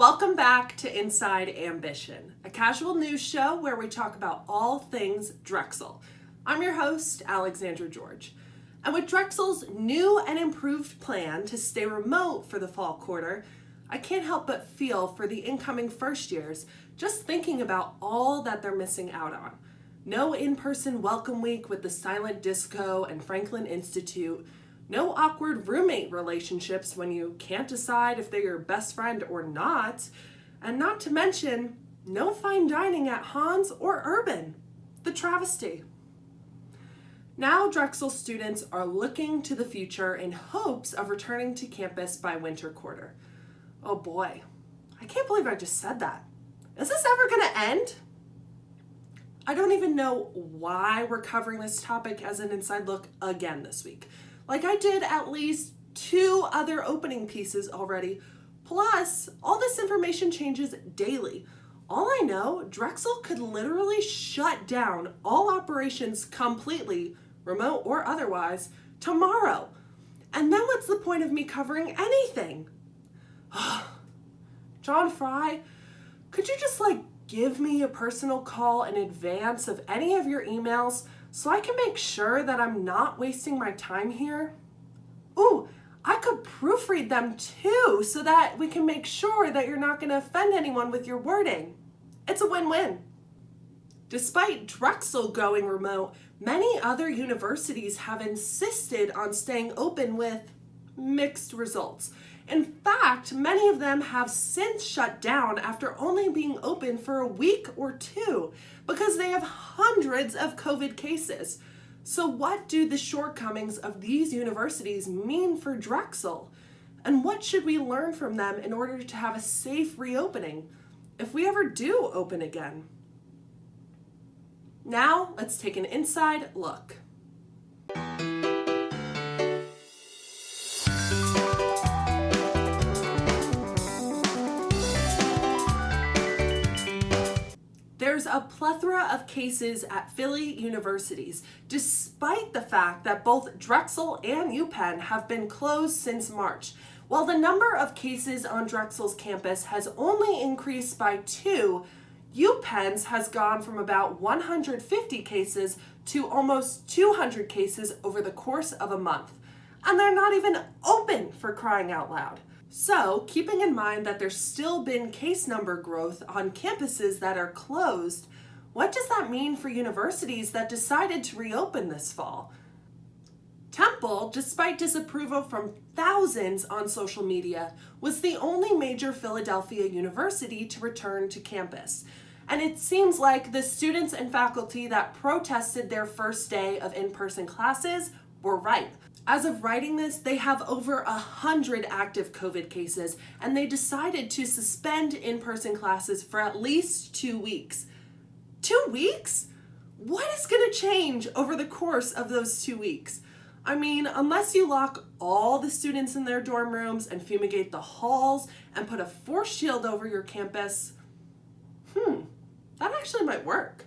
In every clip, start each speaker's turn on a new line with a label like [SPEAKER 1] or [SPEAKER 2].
[SPEAKER 1] Welcome back to Inside Ambition, a casual news show where we talk about all things Drexel. I'm your host, Alexandra George. And with Drexel's new and improved plan to stay remote for the fall quarter, I can't help but feel for the incoming first years just thinking about all that they're missing out on. No in-person welcome week with the Silent Disco and Franklin Institute. No awkward roommate relationships when you can't decide if they're your best friend or not. And not to mention, no fine dining at Hans or Urban. The travesty. Now Drexel students are looking to the future in hopes of returning to campus by winter quarter. Oh boy, I can't believe I just said that. Is this ever gonna end? I don't even know why we're covering this topic as an inside look again this week. Like I did at least 2 other opening pieces already. Plus, all this information changes daily. All I know, Drexel could literally shut down all operations completely, remote or otherwise, tomorrow. And then what's the point of me covering anything? John Fry, could you just give me a personal call in advance of any of your emails so I can make sure that I'm not wasting my time here? Ooh, I could proofread them too so that we can make sure that you're not going to offend anyone with your wording. It's a win-win. Despite Drexel going remote, many other universities have insisted on staying open with mixed results. In fact, many of them have since shut down after only being open for a week or 2 because they have hundreds of COVID cases. So what do the shortcomings of these universities mean for Drexel? And what should we learn from them in order to have a safe reopening if we ever do open again? Now, let's take an inside look. There's a plethora of cases at Philly universities, despite the fact that both Drexel and UPenn have been closed since March. While the number of cases on Drexel's campus has only increased by 2, UPenn's has gone from about 150 cases to almost 200 cases over the course of a month. And they're not even open, for crying out loud. So, keeping in mind that there's still been case number growth on campuses that are closed, what does that mean for universities that decided to reopen this fall? Temple, despite disapproval from thousands on social media, was the only major Philadelphia university to return to campus. And it seems like the students and faculty that protested their first day of in-person classes were right. As of writing this, they have over 100 active COVID cases, and they decided to suspend in-person classes for at least 2 weeks. 2 weeks? What is going to change over the course of those 2 weeks? I mean, unless you lock all the students in their dorm rooms and fumigate the halls and put a force shield over your campus, that actually might work.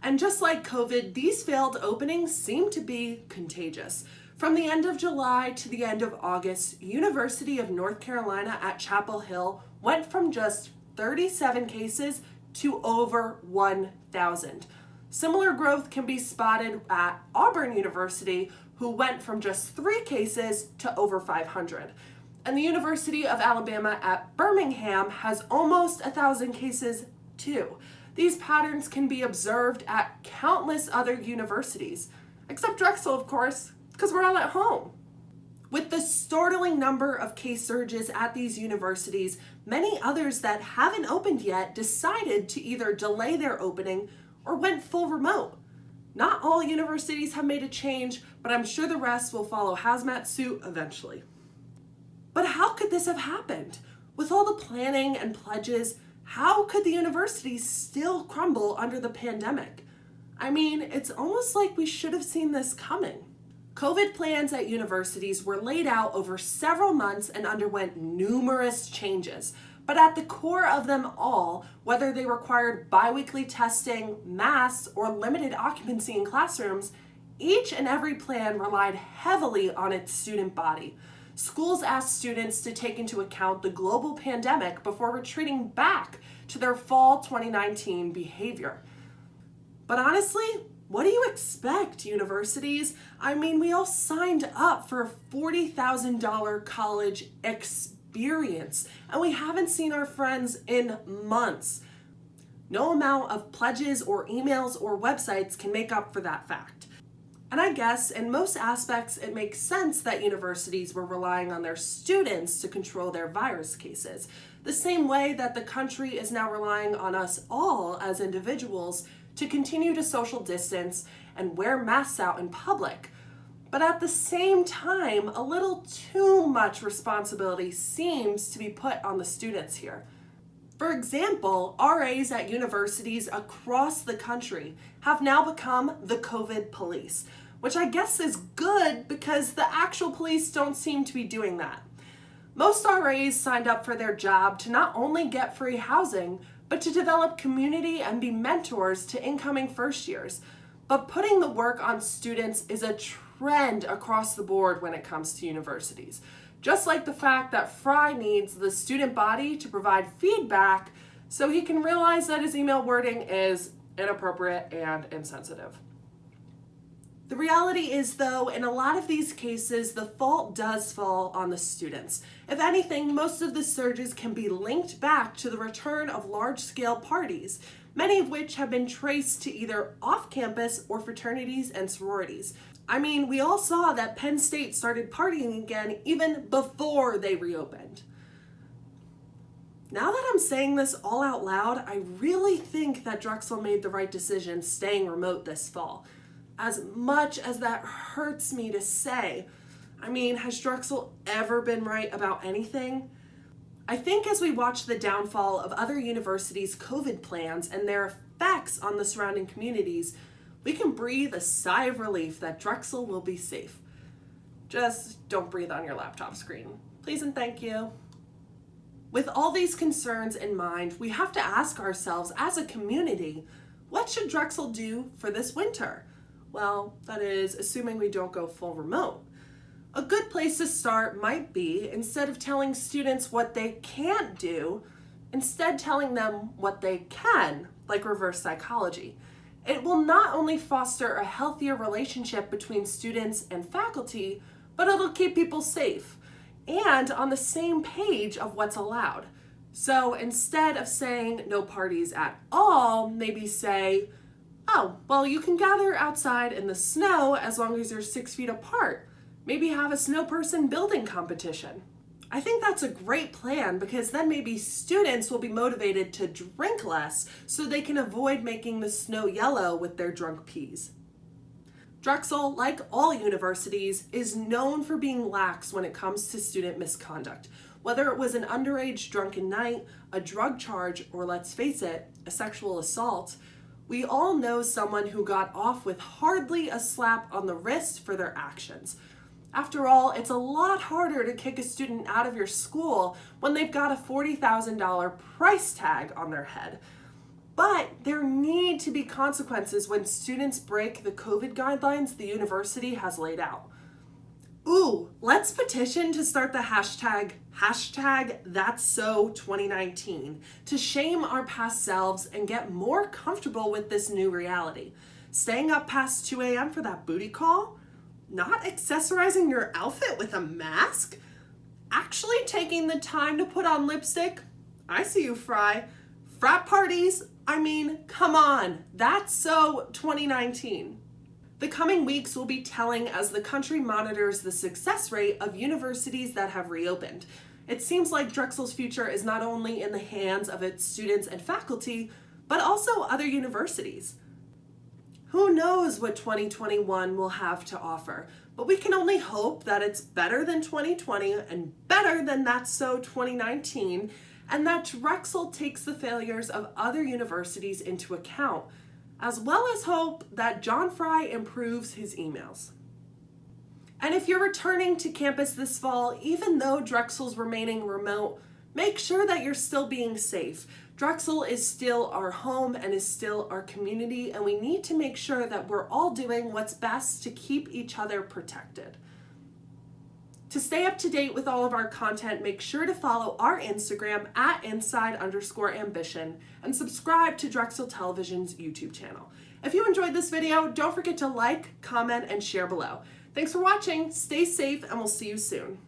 [SPEAKER 1] And just like COVID, these failed openings seem to be contagious. From the end of July to the end of August, University of North Carolina at Chapel Hill went from just 37 cases to over 1,000. Similar growth can be spotted at Auburn University, who went from just 3 cases to over 500. And the University of Alabama at Birmingham has almost 1,000 cases too. These patterns can be observed at countless other universities, except Drexel, of course, because we're all at home. With the startling number of case surges at these universities, many others that haven't opened yet decided to either delay their opening or went full remote. Not all universities have made a change, but I'm sure the rest will follow hazmat suit eventually. But how could this have happened? With all the planning and pledges, how could the universities still crumble under the pandemic? I mean, it's almost like we should have seen this coming. COVID plans at universities were laid out over several months and underwent numerous changes. But at the core of them all, whether they required biweekly testing, masks, or limited occupancy in classrooms, each and every plan relied heavily on its student body. schools asked students to take into account the global pandemic before retreating back to their fall 2019 behavior. But honestly, what do you expect, universities? I mean, we all signed up for a $40,000 college experience, and we haven't seen our friends in months. No amount of pledges or emails or websites can make up for that fact. And I guess in most aspects, it makes sense that universities were relying on their students to control their virus cases, the same way that the country is now relying on us all as individuals to continue to social distance and wear masks out in public. But at the same time, a little too much responsibility seems to be put on the students here. For example, RAs at universities across the country have now become the COVID police, which I guess is good because the actual police don't seem to be doing that. Most RAs signed up for their job to not only get free housing, but to develop community and be mentors to incoming first years. But putting the work on students is a trend across the board when it comes to universities. Just like the fact that Fry needs the student body to provide feedback so he can realize that his email wording is inappropriate and insensitive. The reality is, though, in a lot of these cases, the fault does fall on the students. If anything, most of the surges can be linked back to the return of large-scale parties, many of which have been traced to either off-campus or fraternities and sororities. I mean, we all saw that Penn State started partying again even before they reopened. Now that I'm saying this all out loud, I really think that Drexel made the right decision staying remote this fall. As much as that hurts me to say, I mean, has Drexel ever been right about anything? I think as we watch the downfall of other universities' COVID plans and their effects on the surrounding communities, we can breathe a sigh of relief that Drexel will be safe. Just don't breathe on your laptop screen. Please and thank you. With all these concerns in mind, we have to ask ourselves as a community, what should Drexel do for this winter? Well, that is, assuming we don't go full remote. A good place to start might be, instead of telling students what they can't do, instead telling them what they can, like reverse psychology. It will not only foster a healthier relationship between students and faculty, but it'll keep people safe and on the same page of what's allowed. So instead of saying no parties at all, maybe say, oh, well, you can gather outside in the snow as long as you're 6 feet apart. Maybe have a snow person building competition. I think that's a great plan because then maybe students will be motivated to drink less so they can avoid making the snow yellow with their drunk peas. Drexel, like all universities, is known for being lax when it comes to student misconduct. Whether it was an underage drunken night, a drug charge, or let's face it, a sexual assault, we all know someone who got off with hardly a slap on the wrist for their actions. After all, it's a lot harder to kick a student out of your school when they've got a $40,000 price tag on their head. But there need to be consequences when students break the COVID guidelines the university has laid out. Ooh, let's petition to start the hashtag #That'sSo2019 to shame our past selves and get more comfortable with this new reality. Staying up past 2 a.m. for that booty call? Not accessorizing your outfit with a mask? Actually taking the time to put on lipstick? I see you, Fry. Frat parties? I mean, come on. That's so 2019. The coming weeks will be telling as the country monitors the success rate of universities that have reopened. It seems like Drexel's future is not only in the hands of its students and faculty, but also other universities. Who knows what 2021 will have to offer, but we can only hope that it's better than 2020 and better than That's So 2019, and that Drexel takes the failures of other universities into account, as well as hope that John Fry improves his emails. And if you're returning to campus this fall, even though Drexel's remaining remote, make sure that you're still being safe. Drexel is still our home and is still our community, and we need to make sure that we're all doing what's best to keep each other protected. To stay up to date with all of our content, make sure to follow our Instagram at inside_ambition and subscribe to Drexel Television's YouTube channel. If you enjoyed this video, don't forget to like, comment, and share below. Thanks for watching, stay safe, and we'll see you soon.